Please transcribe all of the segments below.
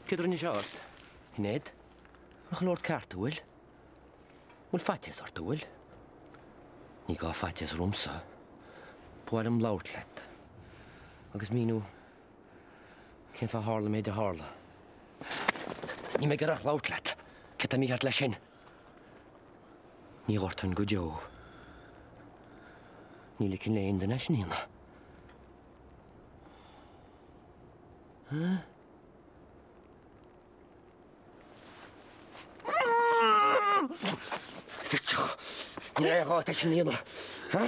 Cydr ni siart. Ned. Ach Lord Carter, Will. Will fatjes ar Will. Ni ga fatjes rumsa. Pwaad am lautlet. Agus minu. Cyn fa harla meid a harla. Ni me gyrach lautlet. Cyta mi hat lesin. Ni gortan go jo. Ni licin lein dy nes ni yna. Huh? Fitchach. Ni e gait eisiau ni yna. Ha?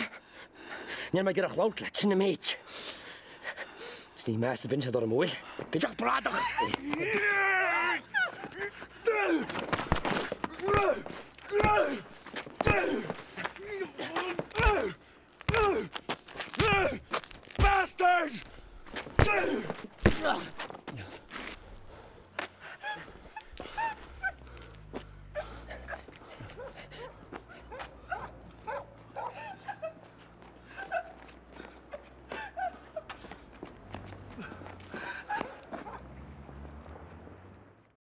Ni mae gyrach lautlet sy'n y meid. Sni mes y bynsad o'r ymwyl. Fitchach bradach. Bastard!